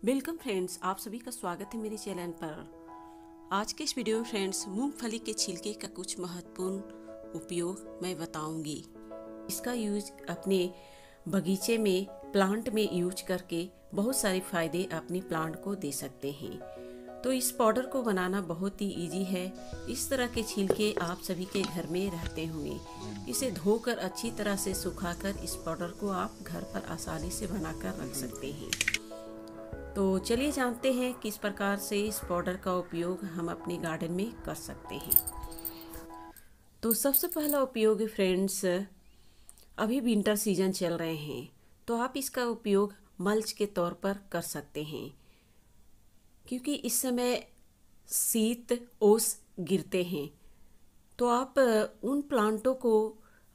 Welcome friends, आप सभी का स्वागत है मेरे चैनल पर। आज के इस वीडियो में फ्रेंड्स मूंगफली के छिलके का कुछ महत्वपूर्ण उपयोग मैं बताऊंगी। इसका यूज अपने बगीचे में प्लांट में यूज करके बहुत सारे फायदे अपने प्लांट को दे सकते हैं। तो इस पाउडर को बनाना बहुत ही इजी है। इस तरह के छिलके आप सभी के घर में रहते होंगे। इसे धोकर अच्छी तरह से सुखाकर इस पाउडर को आप घर पर आसानी से बनाकर रख सकते हैं। तो चलिए जानते हैं किस प्रकार से इस पाउडर का उपयोग हम अपने गार्डन में कर सकते हैं। तो सबसे पहला उपयोग है फ्रेंड्स, अभी विंटर सीजन चल रहे हैं तो आप इसका उपयोग मल्च के तौर पर कर सकते हैं, क्योंकि इस समय शीत ओस गिरते हैं तो आप उन प्लांटों को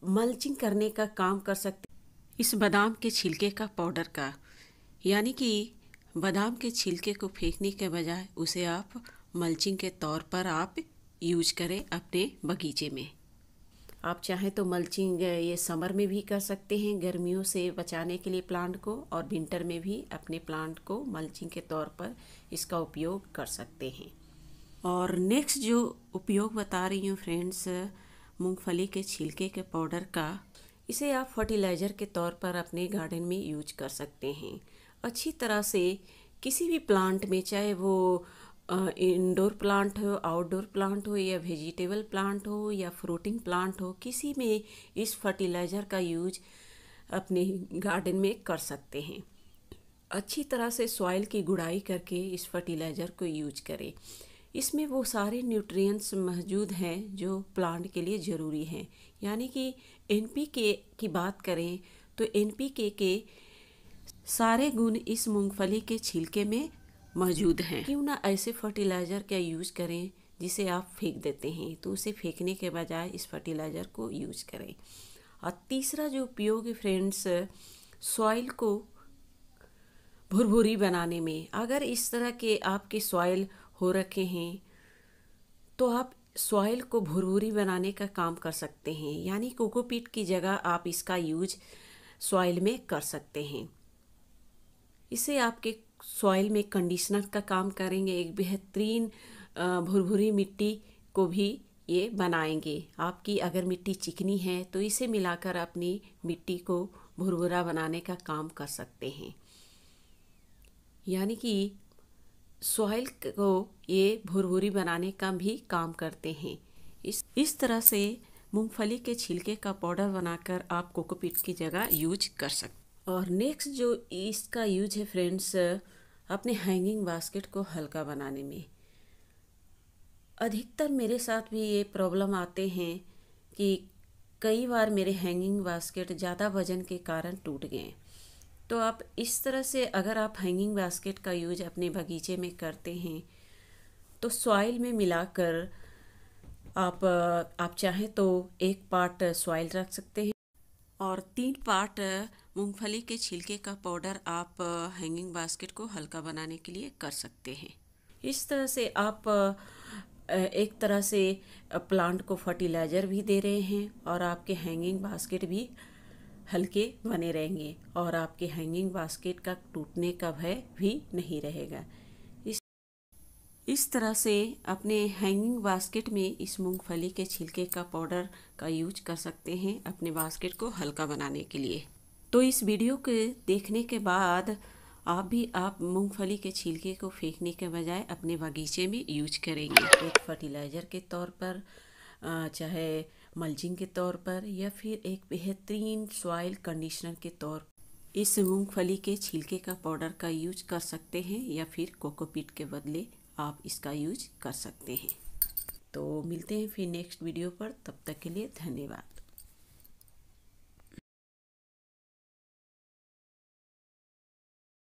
मल्चिंग करने का काम कर सकते हैं इस बादाम के छिलके का पाउडर का। यानी कि बादाम के छिलके को फेंकने के बजाय उसे आप मल्चिंग के तौर पर आप यूज करें अपने बगीचे में। आप चाहें तो मल्चिंग ये समर में भी कर सकते हैं, गर्मियों से बचाने के लिए प्लांट को, और विंटर में भी अपने प्लांट को मल्चिंग के तौर पर इसका उपयोग कर सकते हैं। और नेक्स्ट जो उपयोग बता रही हूँ फ्रेंड्स, मूंगफली के छिलके के पाउडर का, इसे आप फर्टिलाइज़र के तौर पर अपने गार्डन में यूज कर सकते हैं। अच्छी तरह से किसी भी प्लांट में, चाहे वो इंडोर प्लांट हो, आउटडोर प्लांट हो, या वेजिटेबल प्लांट हो, या फ्रूटिंग प्लांट हो, किसी में इस फर्टिलाइज़र का यूज अपने गार्डन में कर सकते हैं। अच्छी तरह से सॉइल की गुड़ाई करके इस फर्टिलाइज़र को यूज करें। इसमें वो सारे न्यूट्रिएंट्स मौजूद हैं जो प्लांट के लिए ज़रूरी हैं। यानी कि एनपीके की बात करें तो एनपीके के सारे गुण इस मूंगफली के छिलके में मौजूद हैं। क्यों ना ऐसे फर्टिलाइज़र का यूज़ करें जिसे आप फेंक देते हैं, तो उसे फेंकने के बजाय इस फर्टिलाइज़र को यूज करें। और तीसरा जो उपयोग है फ्रेंड्स, सॉइल को भुरभुरी बनाने में। अगर इस तरह के आपके सॉइल हो रखे हैं तो आप सॉइल को भुरभुरी बनाने का काम कर सकते हैं। यानी कोकोपीट की जगह आप इसका यूज सॉइल में कर सकते हैं। इसे आपके सॉइल में कंडीशनर का काम करेंगे, एक बेहतरीन भुरभुरी मिट्टी को भी ये बनाएंगे। आपकी अगर मिट्टी चिकनी है तो इसे मिलाकर अपनी मिट्टी को भुरभुरा बनाने का काम कर सकते हैं। यानी कि सॉइल को ये भुरभुरी बनाने का भी काम करते हैं। इस तरह से मूंगफली के छिलके का पाउडर बनाकर आप कोकोपीट की जगह यूज कर सकते हैं। और नेक्स्ट जो इसका यूज है फ्रेंड्स, अपने हैंगिंग बास्केट को हल्का बनाने में। अधिकतर मेरे साथ भी ये प्रॉब्लम आते हैं कि कई बार मेरे हैंगिंग बास्केट ज़्यादा वजन के कारण टूट गए। तो आप इस तरह से अगर आप हैंगिंग बास्केट का यूज अपने बगीचे में करते हैं तो सॉइल में मिलाकर आप चाहें तो 1 पार्ट सॉइल रख सकते हैं और 3 पार्ट मूंगफली के छिलके का पाउडर आप हैंगिंग बास्केट को हल्का बनाने के लिए कर सकते हैं। इस तरह से आप एक तरह से प्लांट को फर्टिलाइज़र भी दे रहे हैं और आपके हैंगिंग बास्केट भी हल्के बने रहेंगे और आपके हैंगिंग बास्केट का टूटने का भय भी नहीं रहेगा। इस तरह से अपने हैंगिंग बास्केट में इस मूंगफली के छिलके का पाउडर का यूज कर सकते हैं अपने बास्केट को हल्का बनाने के लिए। तो इस वीडियो के देखने के बाद आप मूंगफली के छिलके को फेंकने के बजाय अपने बगीचे में यूज करेंगे, एक फर्टिलाइज़र के तौर पर, चाहे मल्चिंग के तौर पर, या फिर एक बेहतरीन सॉइल कंडीशनर के तौर पर इस मूंगफली के छिलके का पाउडर का यूज कर सकते हैं, या फिर कोकोपीट के बदले आप इसका यूज कर सकते हैं। तो मिलते हैं फिर नेक्स्ट वीडियो पर, तब तक के लिए धन्यवाद।